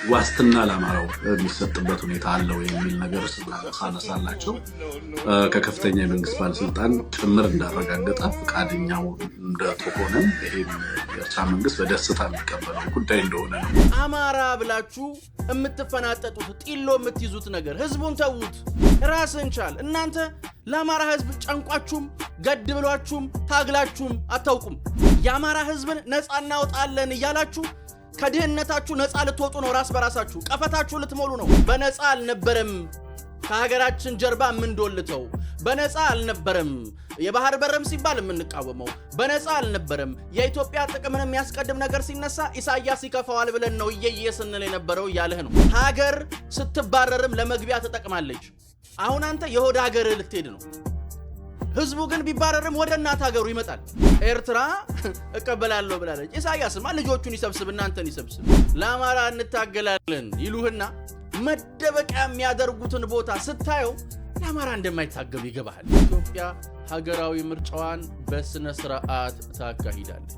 ዋስትና ለአማራው የሚሰጥበት ሁኔታ አለው የሚል ነገር ሳነሳላቸው ከከፍተኛ የመንግስት ባለስልጣን ጭምር እንዳረጋገጠ ፈቃደኛው እንደተሆነም ይሄም የኤርትራ መንግስት በደስታ የሚቀበለው ጉዳይ እንደሆነ ነው። አማራ ብላችሁ የምትፈናጠጡት ጢሎ የምትይዙት ነገር ህዝቡን ተዉት፣ ራስን ቻል። እናንተ ለአማራ ህዝብ ጨንቋችሁም ገድ ብሏችሁም ታግላችሁም አታውቁም። የአማራ ህዝብን ነፃ እናወጣለን እያላችሁ ከድህነታችሁ ነፃ ልትወጡ ነው። ራስ በራሳችሁ ቀፈታችሁ ልትሞሉ ነው። በነፃ አልነበረም ከሀገራችን ጀርባ ምንዶልተው፣ በነፃ አልነበረም የባህር በረም ሲባል የምንቃወመው፣ በነፃ አልነበረም የኢትዮጵያ ጥቅምን የሚያስቀድም ነገር ሲነሳ ኢሳያስ ይከፋዋል ብለን ነው እየየ ስንል የነበረው እያለህ ነው። ሀገር ስትባረርም ለመግቢያ ተጠቅማለች። አሁን አንተ የሆድ ሀገር ልትሄድ ነው። ህዝቡ ግን ቢባረርም ወደ እናት ሀገሩ ይመጣል። ኤርትራ እቀበላለሁ ብላለች። ኢሳያስማ ልጆቹን ይሰብስብ እናንተን ይሰብስብ። ለአማራ እንታገላለን ይሉህና መደበቂያ የሚያደርጉትን ቦታ ስታየው ለአማራ እንደማይታገሉ ይገባሃል። ኢትዮጵያ ሀገራዊ ምርጫዋን በስነ ስርዓት ታካሂዳለች።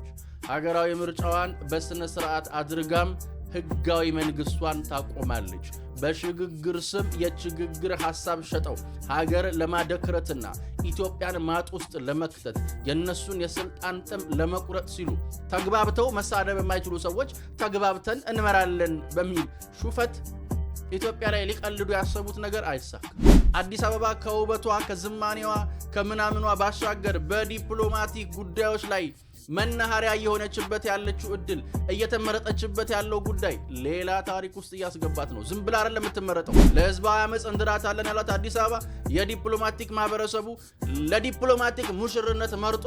ሀገራዊ ምርጫዋን በስነ ስርዓት አድርጋም ህጋዊ መንግስቷን ታቆማለች። በሽግግር ስም የሽግግር ሐሳብ ሸጠው ሀገር ለማደክረትና ኢትዮጵያን ማጥ ውስጥ ለመክተት የነሱን የስልጣን ጥም ለመቁረጥ ሲሉ ተግባብተው መሳደብ የማይችሉ ሰዎች ተግባብተን እንመራለን በሚል ሹፈት ኢትዮጵያ ላይ ሊቀልዱ ያሰቡት ነገር አይሳካም። አዲስ አበባ ከውበቷ ከዝማኔዋ ከምናምኗ ባሻገር በዲፕሎማቲክ ጉዳዮች ላይ መናኸሪያ የሆነችበት ያለችው እድል እየተመረጠችበት ያለው ጉዳይ ሌላ ታሪክ ውስጥ እያስገባት ነው። ዝም ብላ አይደለም የምትመረጠው። ለህዝባዊ አመጽ እንድራታለን ያላት አዲስ አበባ የዲፕሎማቲክ ማህበረሰቡ ለዲፕሎማቲክ ሙሽርነት መርጦ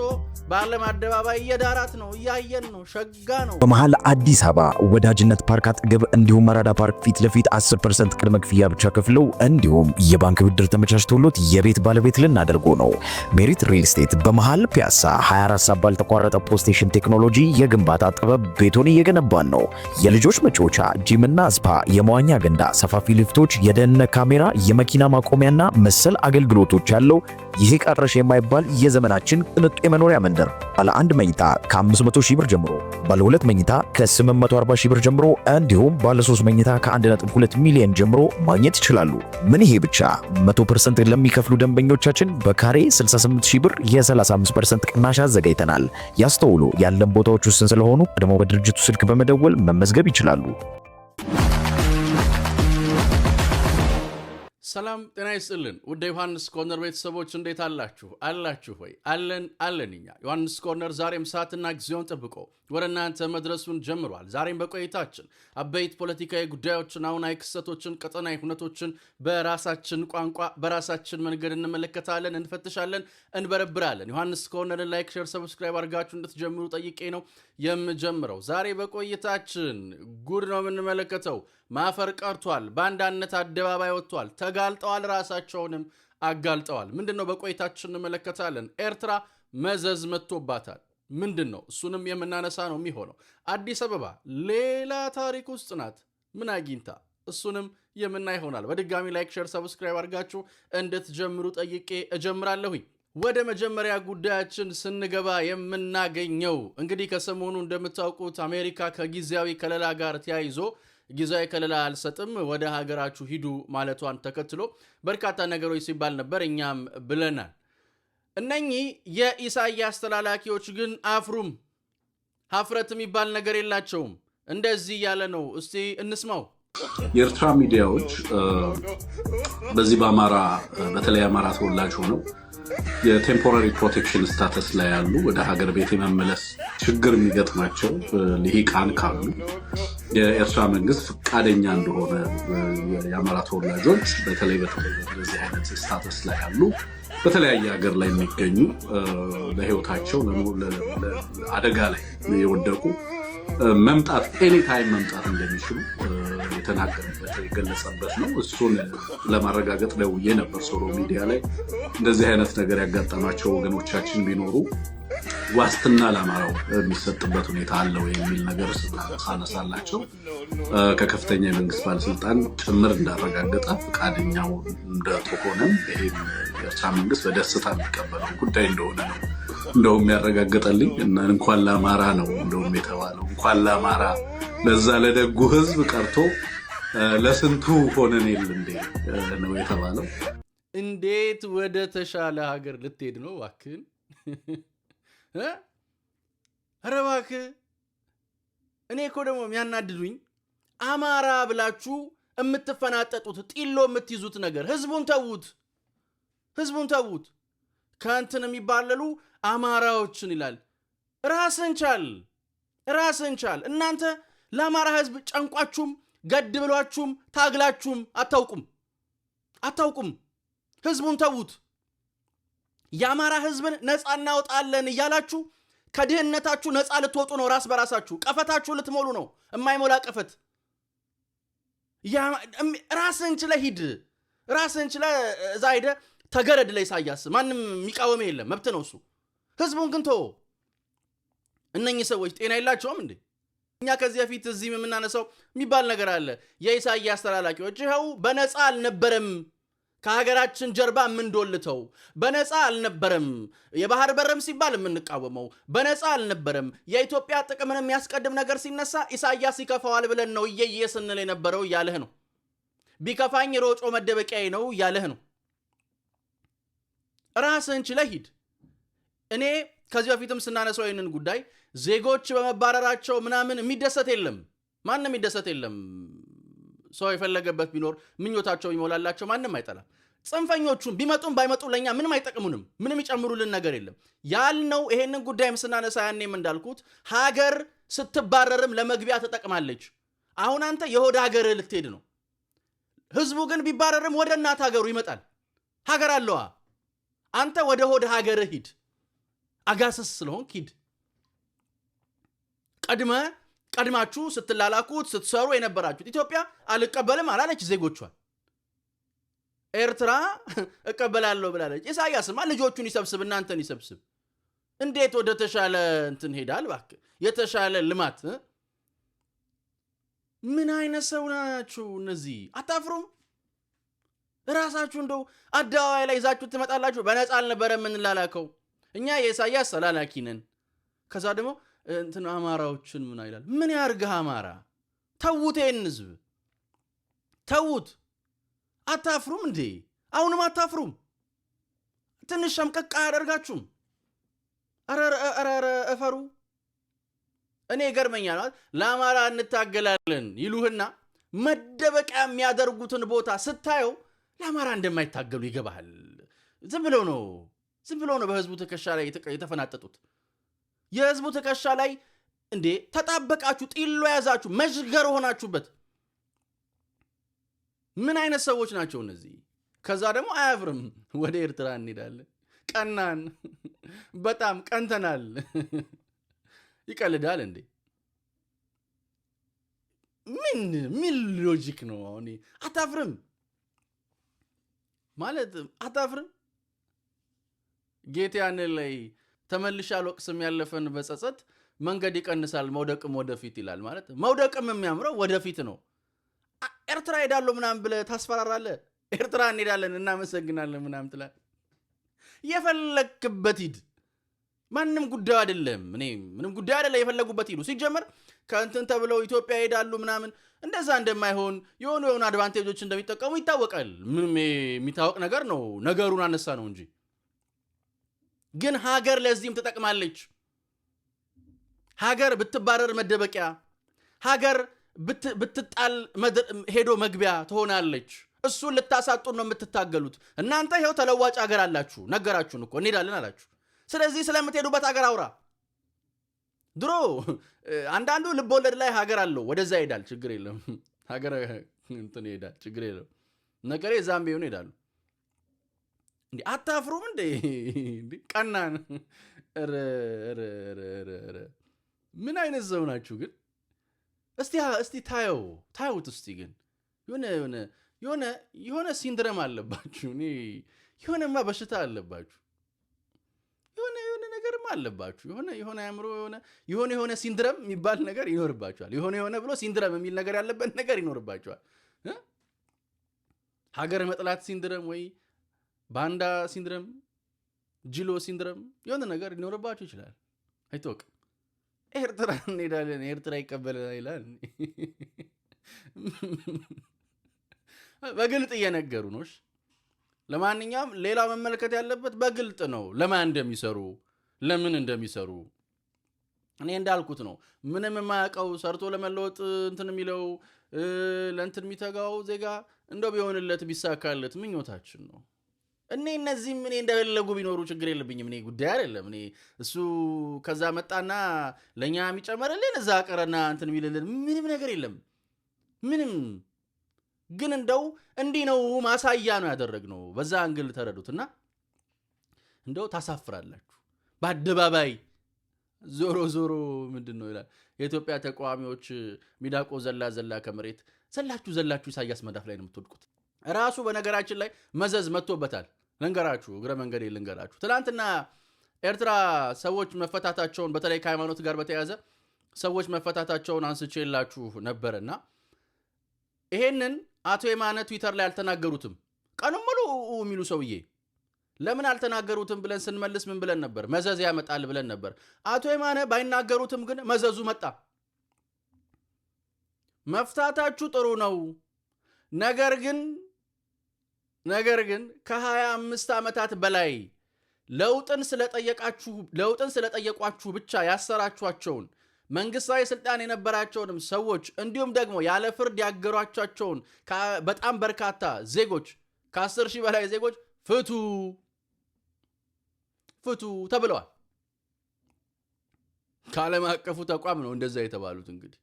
በዓለም አደባባይ እየዳራት ነው። እያየን ነው። ሸጋ ነው። በመሃል አዲስ አበባ ወዳጅነት ፓርክ አጠገብ እንዲሁም መራዳ ፓርክ ፊት ለፊት 10% ቅድመ ክፍያ ብቻ ከፍለው እንዲሁም የባንክ ብድር ተመቻችቶሎት የቤት ባለቤት ልናደርጎ ነው። ሜሪት ሪል ስቴት በመሃል ፒያሳ 24 ሰዓት ባልተቋረጠ ፖስቴሽን ቴክኖሎጂ የግንባታ ጥበብ ቤቶን እየገነባን ነው። የልጆች መጫወቻ፣ ጂምና ስፓ፣ የመዋኛ ገንዳ፣ ሰፋፊ ሊፍቶች፣ የደህንነት ካሜራ፣ የመኪና ማቆሚያና መሰል አገልግሎቶች ያለው ይሄ ቀረሽ የማይባል የዘመናችን ቅንጡ የመኖሪያ መንደር ባለ 1 መኝታ ከ500 ሺህ ብር ጀምሮ፣ ባለ 2 መኝታ ከ840 ሺህ ብር ጀምሮ እንዲሁም ባለ 3 መኝታ ከ1.2 ሚሊዮን ጀምሮ ማግኘት ይችላሉ። ምን ይሄ ብቻ 100% ለሚከፍሉ ደንበኞቻችን በካሬ 68 ሺህ ብር የ35% ቅናሽ አዘጋጅተናል። ያስተውሉ፣ ያለን ቦታዎች ውስን ስለሆኑ ቀድሞ በድርጅቱ ስልክ በመደወል መመዝገብ ይችላሉ። ሰላም ጤና ይስጥልን ውድ ዮሐንስ ኮርነር ቤተሰቦች እንዴት አላችሁ? አላችሁ ወይ? አለን እኛ ዮሐንስ ኮርነር ዛሬም ሰዓትና ጊዜውን ጠብቆ ወደ እናንተ መድረሱን ጀምሯል። ዛሬም በቆይታችን አበይት ፖለቲካዊ ጉዳዮችን፣ አሁናዊ ክስተቶችን፣ ቀጠናዊ ሁነቶችን በራሳችን ቋንቋ በራሳችን መንገድ እንመለከታለን፣ እንፈትሻለን፣ እንበረብራለን። ዮሐንስ ኮርነርን ላይክ፣ ሼር፣ ሰብስክራይብ አድርጋችሁ እንድትጀምሩ ጠይቄ ነው የምጀምረው። ዛሬ በቆይታችን ጉድ ነው የምንመለከተው። ማፈር ቀርቷል። ባንዳነት አደባባይ ወጥቷል። ተጋልጠዋል፣ ራሳቸውንም አጋልጠዋል። ምንድነው? በቆይታችን እንመለከታለን። ኤርትራ መዘዝ መጥቶባታል። ምንድነው? እሱንም የምናነሳ ነው የሚሆነው። አዲስ አበባ ሌላ ታሪክ ውስጥ ናት። ምን አግኝታ? እሱንም የምናይ ይሆናል። በድጋሚ ላይክ፣ ሼር፣ ሰብስክራይብ አድርጋችሁ እንድትጀምሩ ጠይቄ እጀምራለሁኝ። ወደ መጀመሪያ ጉዳያችን ስንገባ የምናገኘው እንግዲህ ከሰሞኑ እንደምታውቁት አሜሪካ ከጊዜያዊ ከለላ ጋር ተያይዞ ጊዜያዊ ከለላ አልሰጥም ወደ ሀገራችሁ ሂዱ ማለቷን ተከትሎ በርካታ ነገሮች ሲባል ነበር፣ እኛም ብለናል። እነኚህ የኢሳያስ ተላላኪዎች ግን አፍሩም፣ ሀፍረት የሚባል ነገር የላቸውም። እንደዚህ ያለ ነው። እስቲ እንስማው። የኤርትራ ሚዲያዎች በዚህ በአማራ በተለይ አማራ ተወላጅ ሆነው የቴምፖራሪ ፕሮቴክሽን ስታተስ ላይ ያሉ ወደ ሀገር ቤት የመመለስ ችግር የሚገጥማቸው ልሂቃን ካሉ የኤርትራ መንግስት ፈቃደኛ እንደሆነ የአማራ ተወላጆች በተለይ በዚህ አይነት ስታተስ ላይ ያሉ በተለያየ ሀገር ላይ የሚገኙ ለህይወታቸው አደጋ ላይ የወደቁ መምጣት ኤኒታይም መምጣት እንደሚችሉ የተናገረበት የገለጸበት ነው። እሱን ለማረጋገጥ ደውዬ ነበር ሶሎ ሚዲያ ላይ። እንደዚህ አይነት ነገር ያጋጠማቸው ወገኖቻችን ቢኖሩ ዋስትና ለአማራው የሚሰጥበት ሁኔታ አለው የሚል ነገር ሳነሳላቸው ከከፍተኛ የመንግስት ባለስልጣን ጭምር እንዳረጋገጠ ፈቃደኛው እንደተሆነም ይሄም የኤርትራ መንግስት በደስታ የሚቀበለው ጉዳይ እንደሆነ ነው እንደውም ያረጋገጠልኝ። እና እንኳን ለአማራ ነው እንደውም የተባለው፣ እንኳን ለአማራ ለዛ ለደጉ ህዝብ ቀርቶ ለስንቱ ሆነን የለ እንዴ ነው የተባለው። እንዴት ወደ ተሻለ ሀገር ልትሄድ ነው እባክህን? ኧረ እባክህ። እኔ እኮ ደግሞ የሚያናድዱኝ አማራ ብላችሁ የምትፈናጠጡት ጢሎ የምትይዙት ነገር ህዝቡን ተዉት። ከእንትን የሚባለሉ አማራዎችን ይላል። ራስን ቻል። እናንተ ለአማራ ህዝብ ጨንቋችሁም ገድ ብሏችሁም ታግላችሁም አታውቁም። ህዝቡን ተዉት። የአማራ ህዝብን ነፃ እናወጣለን እያላችሁ ከድህነታችሁ ነፃ ልትወጡ ነው። ራስ በራሳችሁ ቀፈታችሁ ልትሞሉ ነው። የማይሞላ ቀፈት። ራስን ችለህ ሂድ። ራስን ችለህ እዛ ሄደህ ተገረድ ለኢሳያስ። ማንም የሚቃወም የለም፣ መብት ነው እሱ። ህዝቡን ግን ተወው። እነኚህ ሰዎች ጤና የላቸውም እንዴ? እኛ ከዚህ በፊት እዚህም የምናነሳው የሚባል ነገር አለ። የኢሳያስ ተላላኪዎች ይኸው በነፃ አልነበረም ከሀገራችን ጀርባ የምንዶልተው፣ በነፃ አልነበረም የባህር በረም ሲባል የምንቃወመው፣ በነፃ አልነበረም የኢትዮጵያ ጥቅምን የሚያስቀድም ነገር ሲነሳ ኢሳያስ ይከፋዋል ብለን ነው እየየ ስንል የነበረው እያለህ ነው። ቢከፋኝ ሮጮ መደበቂያዬ ነው እያለህ ነው። ራስህን ችለህ ሂድ። እኔ ከዚህ በፊትም ስናነሳው ይህንን ጉዳይ ዜጎች በመባረራቸው ምናምን የሚደሰት የለም፣ ማንም የሚደሰት የለም። ሰው የፈለገበት ቢኖር ምኞታቸው ይሞላላቸው፣ ማንም አይጠላም። ጽንፈኞቹም ቢመጡም ባይመጡ ለኛ ምንም አይጠቅሙንም፣ ምንም ይጨምሩልን ነገር የለም ያልነው። ይሄንን ጉዳይም ስናነሳ ያኔም እንዳልኩት ሀገር ስትባረርም ለመግቢያ ትጠቅማለች። አሁን አንተ የሆድ ሀገር ልትሄድ ነው። ህዝቡ ግን ቢባረርም ወደ እናት ሀገሩ ይመጣል። ሀገር አለዋ። አንተ ወደ ሆድ ሀገር ሂድ። አጋስስ ስለሆንክ ሂድ። ቀድማችሁ ስትላላኩት ስትሰሩ የነበራችሁት ኢትዮጵያ አልቀበልም አላለች ዜጎቿን። ኤርትራ እቀበላለሁ ብላለች። ኢሳያስማ ልጆቹን ይሰብስብ፣ እናንተን ይሰብስብ። እንዴት ወደ ተሻለ እንትን ሄዳል? እባክህ የተሻለ ልማት። ምን አይነት ሰው ናችሁ እነዚህ? አታፍሩም? ራሳችሁ እንደው አደባባይ ላይ ይዛችሁ ትመጣላችሁ። በነፃ አልነበረ የምንላላከው እኛ የኢሳያስ ተላላኪ ነን። ከዛ ደግሞ እንትን አማራዎችን ምን ይላል? ምን ያርግህ አማራ? ተውት፣ ይህን ህዝብ ተውት። አታፍሩም እንዴ? አሁንም አታፍሩም? ትንሽ ሸምቀቅ አያደርጋችሁም? ኧረ እፈሩ። እኔ ገርመኛል። ለአማራ እንታገላለን ይሉህና መደበቂያ የሚያደርጉትን ቦታ ስታየው ለአማራ እንደማይታገሉ ይገባሃል። ዝም ብሎ ነው በህዝቡ ትከሻ ላይ የተፈናጠጡት። የህዝቡ ትከሻ ላይ እንዴ ተጣበቃችሁ፣ ጢሎ ያዛችሁ፣ መዥገር ሆናችሁበት። ምን አይነት ሰዎች ናቸው እነዚህ? ከዛ ደግሞ አያፍርም። ወደ ኤርትራ እንሄዳለን፣ ቀናን፣ በጣም ቀንተናል። ይቀልዳል እንዴ? ምን ሎጂክ ነው? አሁን አታፍርም ማለት አታፍርም? ጌታያን ላይ ተመልሻ አልወቅስም ያለፈን በጸጸት መንገድ ይቀንሳል መውደቅም ወደፊት ይላል። ማለት መውደቅም የሚያምረው ወደፊት ነው። ኤርትራ ሄዳለሁ ምናምን ብለህ ታስፈራራለህ። ኤርትራ እንሄዳለን እናመሰግናለን ምናምን ትላለህ። የፈለክበት ሂድ፣ ማንም ጉዳይ አይደለም። እኔ ምንም ጉዳይ አይደለም፣ የፈለጉበት ሂዱ። ሲጀመር ከእንትን ተብለው ኢትዮጵያ ሄዳሉ ምናምን እንደዛ እንደማይሆን የሆኑ አድቫንቴጆች እንደሚጠቀሙ ይታወቃል። ምንም የሚታወቅ ነገር ነው። ነገሩን አነሳ ነው እንጂ ግን ሀገር ለዚህም ትጠቅማለች። ሀገር ብትባረር መደበቂያ፣ ሀገር ብትጣል ሄዶ መግቢያ ትሆናለች። እሱን ልታሳጡን ነው የምትታገሉት። እናንተ ይኸው ተለዋጭ ሀገር አላችሁ፣ ነገራችሁን እኮ እንሄዳለን አላችሁ። ስለዚህ ስለምትሄዱበት ሀገር አውራ። ድሮ አንዳንዱ ልቦለድ ላይ ሀገር አለው ወደዛ ይሄዳል፣ ችግር የለም። ሀገር እንትን ይሄዳል፣ ችግር የለም። ነገሬ ዛምቤ ሆነ ይሄዳሉ። እንዴ አታፍሩም እንዴ? ቀናን። ምን አይነት ሰው ናችሁ ግን? እስቲ ታዩት እስቲ። ግን የሆነ ሲንድረም አለባችሁ። እኔ የሆነማ በሽታ አለባችሁ። የሆነ ነገርማ አለባችሁ። የሆነ አእምሮ የሆነ ሲንድረም የሚባል ነገር ይኖርባችኋል። የሆነ ብሎ ሲንድረም የሚል ነገር ያለበት ነገር ይኖርባችኋል። ሀገር መጥላት ሲንድረም ወይ ባንዳ ሲንድረም፣ ጅሎ ሲንድረም የሆነ ነገር ሊኖርባችሁ ይችላል። አይታወቅም። ኤርትራ እንሄዳለን፣ ኤርትራ ይቀበለናል ይላል። በግልጥ እየነገሩ ነው። ለማንኛውም ሌላው መመልከት ያለበት በግልጥ ነው ለማን እንደሚሰሩ ለምን እንደሚሰሩ። እኔ እንዳልኩት ነው ምንም የማያውቀው ሰርቶ ለመለወጥ እንትን የሚለው ለእንትን የሚተጋው ዜጋ እንደው ቢሆንለት ቢሳካለት ምኞታችን ነው። እነዚህም እኔ እንደፈለጉ ቢኖሩ ችግር የለብኝም። እኔ ጉዳይ አይደለም። እኔ እሱ ከዛ መጣና ለእኛ የሚጨመርልን እዛ ቀረና እንትን የሚልልን ምንም ነገር የለም ምንም። ግን እንደው እንዲህ ነው ማሳያ ነው ያደረግነው። በዛ አንግል ተረዱትና እንደው ታሳፍራላችሁ በአደባባይ ዞሮ ዞሮ ምንድን ነው ይላል የኢትዮጵያ ተቃዋሚዎች ሚዳቆ ዘላ ከመሬት ዘላችሁ ኢሳያስ መዳፍ ላይ ነው የምትወድቁት። ራሱ በነገራችን ላይ መዘዝ መጥቶበታል። ልንገራችሁ እግረ መንገዴ ልንገራችሁ። ትናንትና ኤርትራ ሰዎች መፈታታቸውን በተለይ ከሃይማኖት ጋር በተያያዘ ሰዎች መፈታታቸውን አንስቼላችሁ ነበርና ይሄንን አቶ የማነ ትዊተር ላይ አልተናገሩትም። ቀኑን ሙሉ የሚሉ ሰውዬ ለምን አልተናገሩትም ብለን ስንመልስ ምን ብለን ነበር? መዘዝ ያመጣል ብለን ነበር። አቶ የማነ ባይናገሩትም ግን መዘዙ መጣ። መፍታታችሁ ጥሩ ነው፣ ነገር ግን ከ25 ዓመታት በላይ ለውጥን ስለጠየቋችሁ ብቻ ያሰራችኋቸውን መንግስታዊ ስልጣን የነበራቸውንም ሰዎች እንዲሁም ደግሞ ያለ ፍርድ ያገሯቸውን በጣም በርካታ ዜጎች ከ10 ሺህ በላይ ዜጎች ፍቱ ተብለዋል። ከዓለም አቀፉ ተቋም ነው እንደዛ የተባሉት። እንግዲህ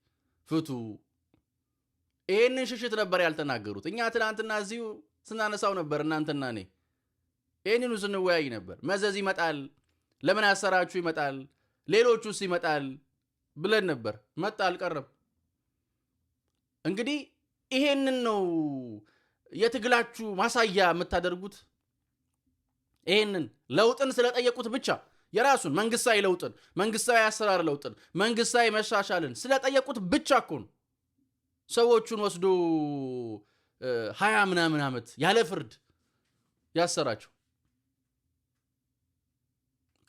ፍቱ። ይህንን ሽሽት ነበር ያልተናገሩት። እኛ ትናንትና እዚሁ ስናነሳው ነበር፣ እናንተና እኔ ይህንኑ ስንወያይ ነበር። መዘዝ ይመጣል፣ ለምን ያሰራችሁ ይመጣል፣ ሌሎቹስ ይመጣል ብለን ነበር። መጣ አልቀረም። እንግዲህ ይሄንን ነው የትግላችሁ ማሳያ የምታደርጉት። ይሄንን ለውጥን ስለጠየቁት ብቻ የራሱን መንግስታዊ ለውጥን፣ መንግስታዊ አሰራር ለውጥን፣ መንግስታዊ መሻሻልን ስለጠየቁት ብቻ እኮ ነው ሰዎቹን ወስዶ 20 ምናምን ዓመት ያለ ፍርድ ያሰራቸው።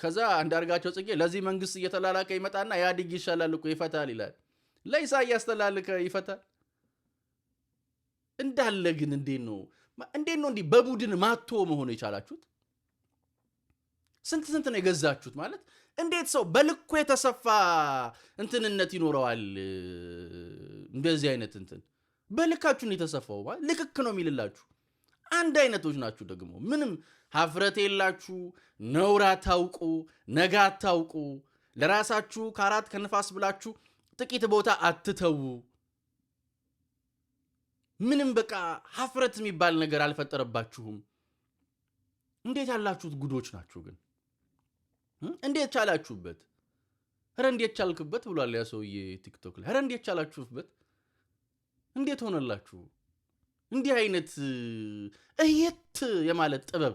ከዛ አንዳርጋቸው ጽጌ ለዚህ መንግስት እየተላላከ ይመጣና ኢህአዴግ ይሻላል እኮ ይፈታል ይላል። ለኢሳያስ ተላልከ ይፈታል እንዳለ። ግን እንዴት ነው እንዲህ በቡድን ማቶ መሆኑ የቻላችሁት? ስንት ነው የገዛችሁት? ማለት እንዴት ሰው በልኩ የተሰፋ እንትንነት ይኖረዋል? እንደዚህ አይነት እንትን በልካችሁን የተሰፋው ማለት ልክክ ነው የሚልላችሁ አንድ አይነቶች ናችሁ። ደግሞ ምንም ሀፍረት የላችሁ፣ ነውር አታውቁ፣ ነገ አታውቁ፣ ለራሳችሁ ከአራት ከንፋስ ብላችሁ ጥቂት ቦታ አትተዉ። ምንም በቃ ሀፍረት የሚባል ነገር አልፈጠረባችሁም። እንዴት ያላችሁት ጉዶች ናችሁ ግን! እንዴት ቻላችሁበት? ኧረ እንዴት ቻልክበት ብሏል ያ ሰውዬ ቲክቶክ ላይ። ኧረ እንዴት ቻላችሁበት? እንዴት ሆነላችሁ? እንዲህ አይነት እየት የማለት ጥበብ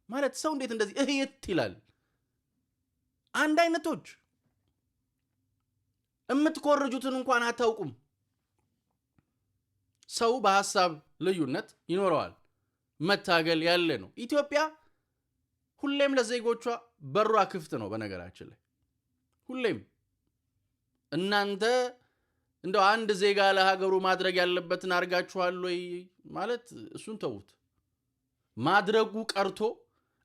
ማለት ሰው እንዴት እንደዚህ እየት ይላል? አንድ አይነቶች የምትኮርጁትን እንኳን አታውቁም። ሰው በሐሳብ ልዩነት ይኖረዋል። መታገል ያለ ነው። ኢትዮጵያ ሁሌም ለዜጎቿ በሯ ክፍት ነው። በነገራችን ላይ ሁሌም እናንተ እንደው አንድ ዜጋ ለሀገሩ ማድረግ ያለበትን አድርጋችኋል ወይ ማለት እሱን ተዉት። ማድረጉ ቀርቶ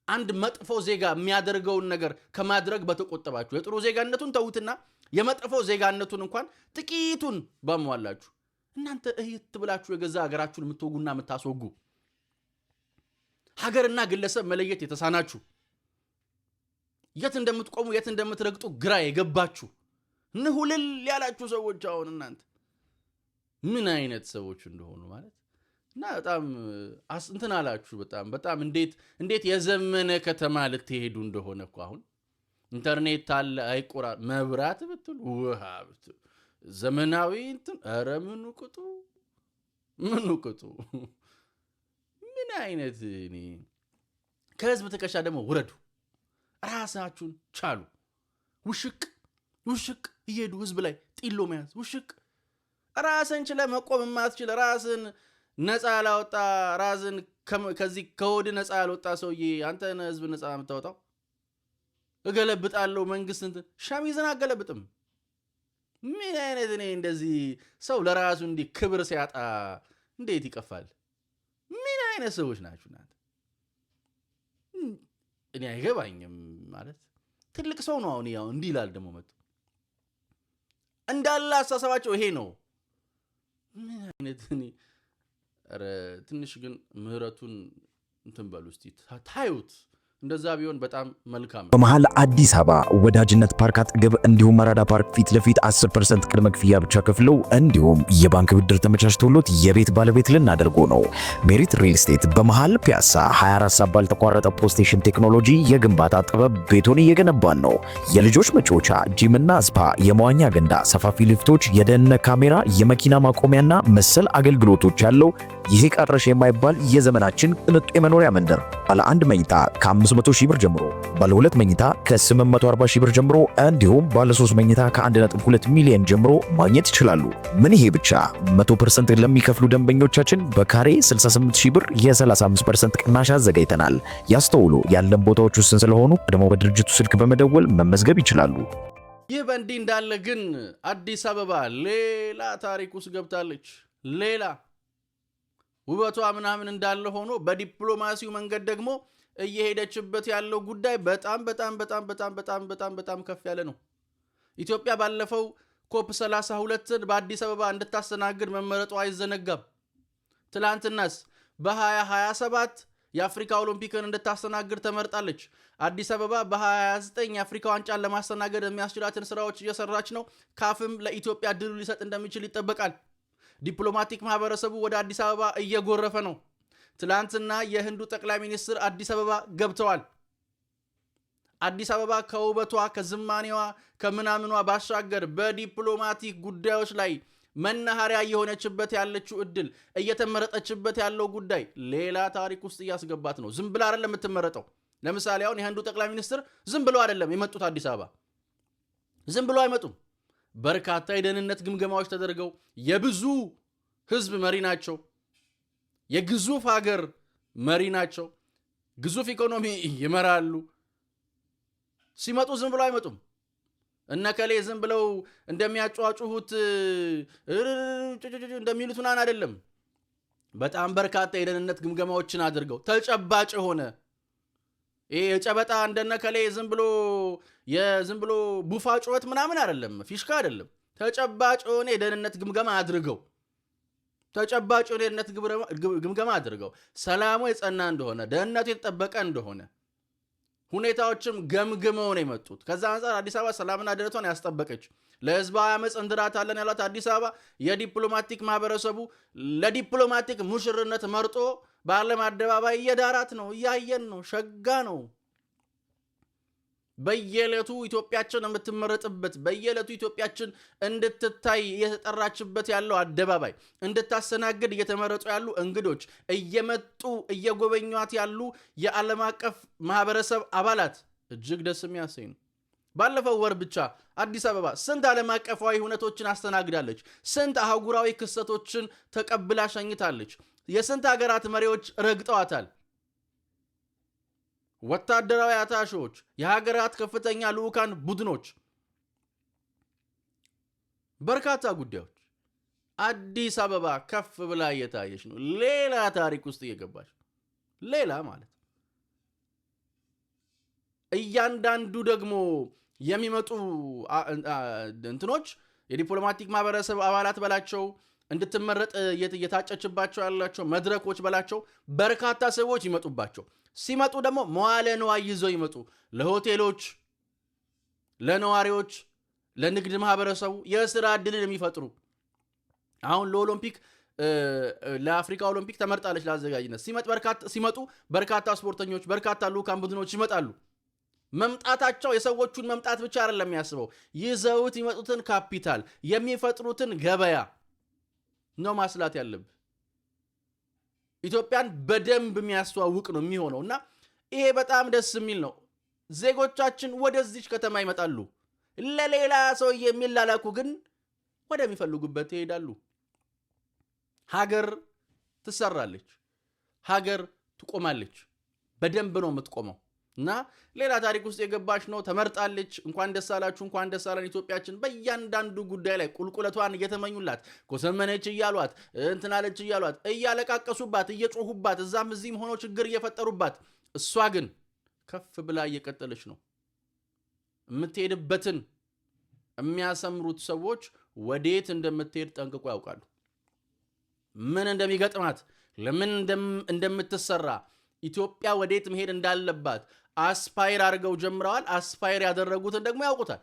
አንድ መጥፎ ዜጋ የሚያደርገውን ነገር ከማድረግ በተቆጠባችሁ የጥሩ ዜጋነቱን ተዉትና የመጥፎ ዜጋነቱን እንኳን ጥቂቱን ባሟላችሁ እናንተ እህት ብላችሁ የገዛ ሀገራችሁን የምትወጉና የምታስወጉ ሀገርና ግለሰብ መለየት የተሳናችሁ የት እንደምትቆሙ የት እንደምትረግጡ ግራ የገባችሁ ንሁልል ያላችሁ ሰዎች አሁን እናንተ ምን አይነት ሰዎች እንደሆኑ ማለት እና በጣም እንትን አላችሁ። በጣም እንዴት የዘመነ ከተማ ልትሄዱ እንደሆነ እኮ አሁን ኢንተርኔት አለ አይቆራ መብራት ብትሉ ውሃ ብትሉ ዘመናዊ እንትን ኧረ ምኑ ቅጡ ምን አይነት እኔ ከህዝብ ትከሻ ደግሞ ውረዱ። ራሳችሁን ቻሉ። ውሽቅ እየሄዱ ህዝብ ላይ ጢሎ መያዝ ውሽቅ። ራስን ችለ መቆም የማትችል ራስን ነፃ ያላወጣ ራስን ከዚህ ከወድ ነፃ ያልወጣ ሰውዬ አንተን ህዝብ ነፃ የምታወጣው? እገለብጣለሁ መንግስት እንትን ሸሚዝን አገለብጥም። ምን አይነት እኔ እንደዚህ ሰው ለራሱ እንዲህ ክብር ሲያጣ እንዴት ይቀፋል? ምን አይነት ሰዎች ናችሁ እናንተ? እኔ አይገባኝም ማለት ትልቅ ሰው ነው አሁን ያው እንዲህ ይላል ደግሞ መጥቶ እንዳለ አሳሰባቸው ይሄ ነው። ምን አይነት እኔ ኧረ ትንሽ ግን ምህረቱን እንትን በሉ እስቲ ታዩት። እንደዛ ቢሆን በጣም መልካም ነው። በመሃል አዲስ አበባ ወዳጅነት ፓርክ አጠገብ እንዲሁም መራዳ ፓርክ ፊት ለፊት 10% ቅድመ ክፍያ ብቻ ከፍለው እንዲሁም የባንክ ብድር ተመቻችቶሎት የቤት ባለቤት ልናደርጎ ነው። ሜሪት ሪል ስቴት በመሃል ፒያሳ 24 ሰዓት ባልተቋረጠ ፖስቴሽን ቴክኖሎጂ የግንባታ ጥበብ ቤቶን እየገነባን ነው። የልጆች መጫወቻ፣ ጂምና ስፓ፣ የመዋኛ ገንዳ፣ ሰፋፊ ሊፍቶች፣ የደህንነት ካሜራ፣ የመኪና ማቆሚያና መሰል አገልግሎቶች ያለው ይሄ ቀረሽ የማይባል የዘመናችን ቅንጡ የመኖሪያ መንደር ባለ አንድ መኝታ ከ500 ሺህ ብር ጀምሮ፣ ባለ ሁለት መኝታ ከ840 ሺህ ብር ጀምሮ እንዲሁም ባለ 3 መኝታ ከ1.2 ሚሊዮን ጀምሮ ማግኘት ይችላሉ። ምን ይሄ ብቻ 100% ለሚከፍሉ ደንበኞቻችን በካሬ 68 ሺህ ብር የ35% ቅናሽ አዘጋጅተናል። ያስተውሉ፣ ያለን ቦታዎች ውስን ስለሆኑ ቀድሞ በድርጅቱ ስልክ በመደወል መመዝገብ ይችላሉ። ይህ በእንዲህ እንዳለ ግን አዲስ አበባ ሌላ ታሪክ ውስጥ ገብታለች። ሌላ ውበቷ ምናምን እንዳለ ሆኖ በዲፕሎማሲው መንገድ ደግሞ እየሄደችበት ያለው ጉዳይ በጣም ከፍ ያለ ነው። ኢትዮጵያ ባለፈው ኮፕ 32ን በአዲስ አበባ እንድታስተናግድ መመረጧ አይዘነጋም። ትላንትናስ በ2027 የአፍሪካ ኦሎምፒክን እንድታስተናግድ ተመርጣለች። አዲስ አበባ በ2029 የአፍሪካ ዋንጫን ለማስተናገድ የሚያስችላትን ስራዎች እየሰራች ነው። ካፍም ለኢትዮጵያ ድሉ ሊሰጥ እንደሚችል ይጠበቃል። ዲፕሎማቲክ ማህበረሰቡ ወደ አዲስ አበባ እየጎረፈ ነው። ትላንትና የህንዱ ጠቅላይ ሚኒስትር አዲስ አበባ ገብተዋል። አዲስ አበባ ከውበቷ ከዝማኔዋ ከምናምኗ ባሻገር በዲፕሎማቲክ ጉዳዮች ላይ መናኸሪያ የሆነችበት ያለችው እድል እየተመረጠችበት ያለው ጉዳይ ሌላ ታሪክ ውስጥ እያስገባት ነው። ዝም ብላ አይደለም የምትመረጠው። ለምሳሌ አሁን የህንዱ ጠቅላይ ሚኒስትር ዝም ብለው አይደለም የመጡት አዲስ አበባ። ዝም ብለው አይመጡም። በርካታ የደህንነት ግምገማዎች ተደርገው የብዙ ህዝብ መሪ ናቸው። የግዙፍ ሀገር መሪ ናቸው። ግዙፍ ኢኮኖሚ ይመራሉ። ሲመጡ ዝም ብለው አይመጡም። እነከሌ ዝም ብለው እንደሚያጫጩሁት እንደሚሉት ምናምን አይደለም። በጣም በርካታ የደህንነት ግምገማዎችን አድርገው ተጨባጭ የሆነ ይሄ የጨበጣ እንደነከሌ ዝም ብሎ ቡፋ ጩኸት ምናምን አይደለም፣ ፊሽካ አይደለም። ተጨባጭ የሆነ የደህንነት ግምገማ አድርገው ሰላሙ የጸና እንደሆነ ደህንነቱ የተጠበቀ እንደሆነ ሁኔታዎችም ገምግመው ነው የመጡት። ከዛ አንፃር አዲስ አበባ ሰላምና ደህንነቷን ያስጠበቀች ለህዝባዊ አመፅ እንድራታለን ያሏት አዲስ አበባ የዲፕሎማቲክ ማህበረሰቡ ለዲፕሎማቲክ ሙሽርነት መርጦ በዓለም አደባባይ እየዳራት ነው። እያየን ነው። ሸጋ ነው። በየዕለቱ ኢትዮጵያችን የምትመረጥበት በየዕለቱ ኢትዮጵያችን እንድትታይ እየተጠራችበት ያለው አደባባይ እንድታስተናግድ እየተመረጡ ያሉ እንግዶች እየመጡ እየጎበኟት ያሉ የዓለም አቀፍ ማህበረሰብ አባላት እጅግ ደስ የሚያሰኝ ነው። ባለፈው ወር ብቻ አዲስ አበባ ስንት ዓለም አቀፋዊ ሁነቶችን አስተናግዳለች። ስንት አህጉራዊ ክስተቶችን ተቀብላ ሸኝታለች። የስንት ሀገራት መሪዎች ረግጠዋታል። ወታደራዊ አታሾች፣ የሀገራት ከፍተኛ ልዑካን ቡድኖች፣ በርካታ ጉዳዮች አዲስ አበባ ከፍ ብላ እየታየች ነው። ሌላ ታሪክ ውስጥ እየገባች ሌላ ማለት እያንዳንዱ ደግሞ የሚመጡ እንትኖች የዲፕሎማቲክ ማህበረሰብ አባላት በላቸው እንድትመረጥ እየታጨችባቸው ያላቸው መድረኮች በላቸው በርካታ ሰዎች ይመጡባቸው። ሲመጡ ደግሞ መዋለ ንዋይ ይዘው ይመጡ። ለሆቴሎች፣ ለነዋሪዎች፣ ለንግድ ማህበረሰቡ የስራ ዕድልን የሚፈጥሩ አሁን ለኦሎምፒክ ለአፍሪካ ኦሎምፒክ ተመርጣለች ለአዘጋጅነት ሲመጡ በርካታ ስፖርተኞች በርካታ ልዑካን ቡድኖች ይመጣሉ። መምጣታቸው የሰዎቹን መምጣት ብቻ አይደለም የሚያስበው ይዘውት ይመጡትን ካፒታል የሚፈጥሩትን ገበያ ነው ማስላት ያለብህ። ኢትዮጵያን በደንብ የሚያስተዋውቅ ነው የሚሆነው እና ይሄ በጣም ደስ የሚል ነው። ዜጎቻችን ወደዚች ከተማ ይመጣሉ። ለሌላ ሰው የሚላላኩ ግን ወደሚፈልጉበት ይሄዳሉ። ሀገር ትሰራለች። ሀገር ትቆማለች። በደንብ ነው የምትቆመው። እና ሌላ ታሪክ ውስጥ የገባች ነው። ተመርጣለች። እንኳን ደስ አላችሁ፣ እንኳን ደስ አለን። ኢትዮጵያችን በእያንዳንዱ ጉዳይ ላይ ቁልቁለቷን እየተመኙላት፣ ኮሰመነች እያሏት፣ እንትናለች እያሏት፣ እያለቃቀሱባት፣ እየጮሁባት፣ እዛም እዚህም ሆኖ ችግር እየፈጠሩባት፣ እሷ ግን ከፍ ብላ እየቀጠለች ነው። የምትሄድበትን የሚያሰምሩት ሰዎች ወዴት እንደምትሄድ ጠንቅቆ ያውቃሉ። ምን እንደሚገጥማት፣ ለምን እንደምትሰራ፣ ኢትዮጵያ ወዴት መሄድ እንዳለባት አስፓይር አድርገው ጀምረዋል። አስፓይር ያደረጉትን ደግሞ ያውቁታል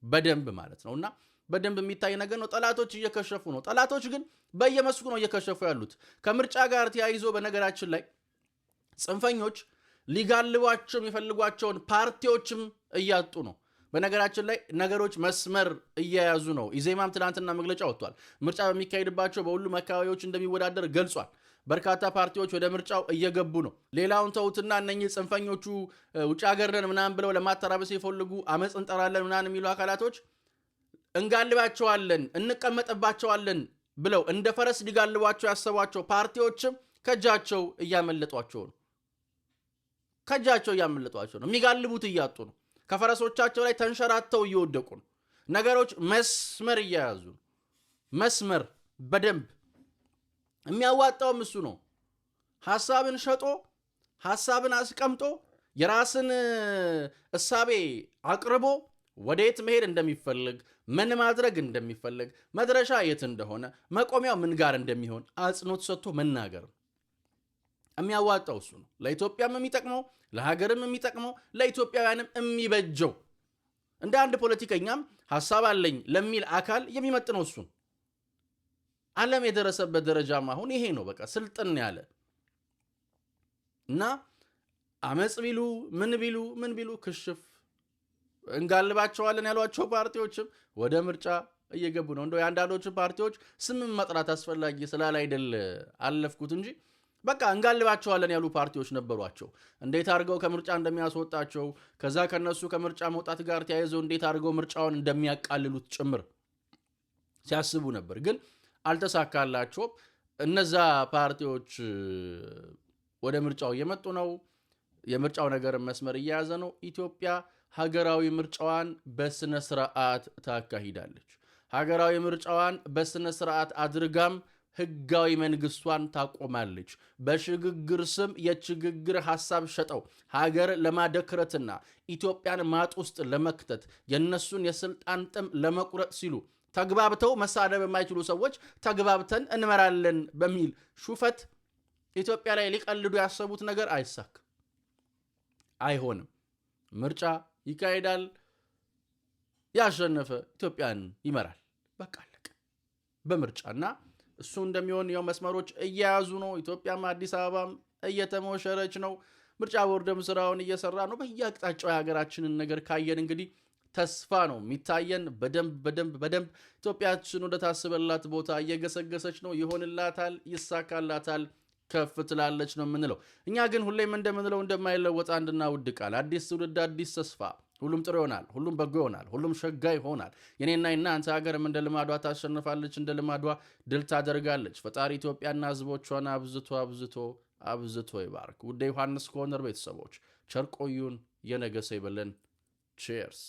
በደንብ ማለት ነውና በደንብ የሚታይ ነገር ነው። ጠላቶች እየከሸፉ ነው። ጠላቶች ግን በየመስኩ ነው እየከሸፉ ያሉት። ከምርጫ ጋር ተያይዞ በነገራችን ላይ ጽንፈኞች ሊጋልቧቸው የሚፈልጓቸውን ፓርቲዎችም እያጡ ነው። በነገራችን ላይ ነገሮች መስመር እየያዙ ነው። ኢዜማም ትናንትና መግለጫ ወጥቷል። ምርጫ በሚካሄድባቸው በሁሉም አካባቢዎች እንደሚወዳደር ገልጿል። በርካታ ፓርቲዎች ወደ ምርጫው እየገቡ ነው። ሌላውን ተውትና እነኚህ ጽንፈኞቹ ውጭ ሀገር ነን ምናምን ብለው ለማተራበስ የፈልጉ አመፅ እንጠራለን ምናምን የሚሉ አካላቶች እንጋልባቸዋለን፣ እንቀመጥባቸዋለን ብለው እንደ ፈረስ ሊጋልቧቸው ያሰቧቸው ፓርቲዎችም ከእጃቸው እያመለጧቸው ነው። የሚጋልቡት እያጡ ነው። ከፈረሶቻቸው ላይ ተንሸራተው እየወደቁ ነው። ነገሮች መስመር እየያዙ ነው። መስመር በደንብ የሚያዋጣውም እሱ ነው። ሐሳብን ሸጦ ሐሳብን አስቀምጦ የራስን እሳቤ አቅርቦ ወዴት መሄድ እንደሚፈልግ፣ ምን ማድረግ እንደሚፈልግ፣ መድረሻ የት እንደሆነ፣ መቆሚያው ምን ጋር እንደሚሆን አጽንኦት ሰጥቶ መናገር የሚያዋጣው እሱ ነው። ለኢትዮጵያም የሚጠቅመው፣ ለሀገርም የሚጠቅመው፣ ለኢትዮጵያውያንም የሚበጀው እንደ አንድ ፖለቲከኛም ሐሳብ አለኝ ለሚል አካል የሚመጥነው እሱ ነው። ዓለም የደረሰበት ደረጃም አሁን ይሄ ነው። በቃ ስልጥን ያለ እና አመፅ ቢሉ ምን ቢሉ ክሽፍ እንጋልባቸዋለን ያሏቸው ፓርቲዎችም ወደ ምርጫ እየገቡ ነው። እንደው የአንዳንዶቹ ፓርቲዎች ስምም መጥራት አስፈላጊ ስላል አይደል አለፍኩት እንጂ በቃ እንጋልባቸዋለን ያሉ ፓርቲዎች ነበሯቸው። እንዴት አድርገው ከምርጫ እንደሚያስወጣቸው፣ ከዛ ከነሱ ከምርጫ መውጣት ጋር ተያይዘው እንዴት አድርገው ምርጫውን እንደሚያቃልሉት ጭምር ሲያስቡ ነበር። ግን አልተሳካላቸውም። እነዛ ፓርቲዎች ወደ ምርጫው እየመጡ ነው። የምርጫው ነገር መስመር እየያዘ ነው። ኢትዮጵያ ሀገራዊ ምርጫዋን በስነ ስርዓት ታካሂዳለች። ሀገራዊ ምርጫዋን በስነ ስርዓት አድርጋም ህጋዊ መንግስቷን ታቆማለች። በሽግግር ስም የሽግግር ሐሳብ ሸጠው ሀገር ለማደክረትና ኢትዮጵያን ማጥ ውስጥ ለመክተት የነሱን የስልጣን ጥም ለመቁረጥ ሲሉ ተግባብተው መሳደብ የማይችሉ ሰዎች ተግባብተን እንመራለን በሚል ሹፈት ኢትዮጵያ ላይ ሊቀልዱ ያሰቡት ነገር አይሳካም፣ አይሆንም። ምርጫ ይካሄዳል። ያሸነፈ ኢትዮጵያን ይመራል። በቃ አለቀ በምርጫና እሱ እንደሚሆን ያው መስመሮች እየያዙ ነው። ኢትዮጵያም አዲስ አበባም እየተሞሸረች ነው። ምርጫ ቦርድም ስራውን እየሰራ ነው። በየአቅጣጫው የሀገራችንን ነገር ካየን እንግዲህ ተስፋ ነው የሚታየን። በደንብ ኢትዮጵያችን ወደ ታስበላት ቦታ እየገሰገሰች ነው። ይሆንላታል፣ ይሳካላታል፣ ከፍ ትላለች ነው የምንለው። እኛ ግን ሁሌም እንደምንለው እንደማይለወጥ አንድና ውድ ቃል፣ አዲስ ትውልድ፣ አዲስ ተስፋ። ሁሉም ጥሩ ይሆናል፣ ሁሉም በጎ ይሆናል፣ ሁሉም ሸጋ ይሆናል። የኔና የናንተ ሀገርም እንደ ልማዷ ታሸንፋለች፣ እንደ ልማዷ ድል ታደርጋለች። ፈጣሪ ኢትዮጵያና ሕዝቦቿን አብዝቶ ይባርክ። ውድ ዮሐንስ ኮርነር ቤተሰቦች ቸር ቆዩን። የነገሰ ይበለን። ቼርስ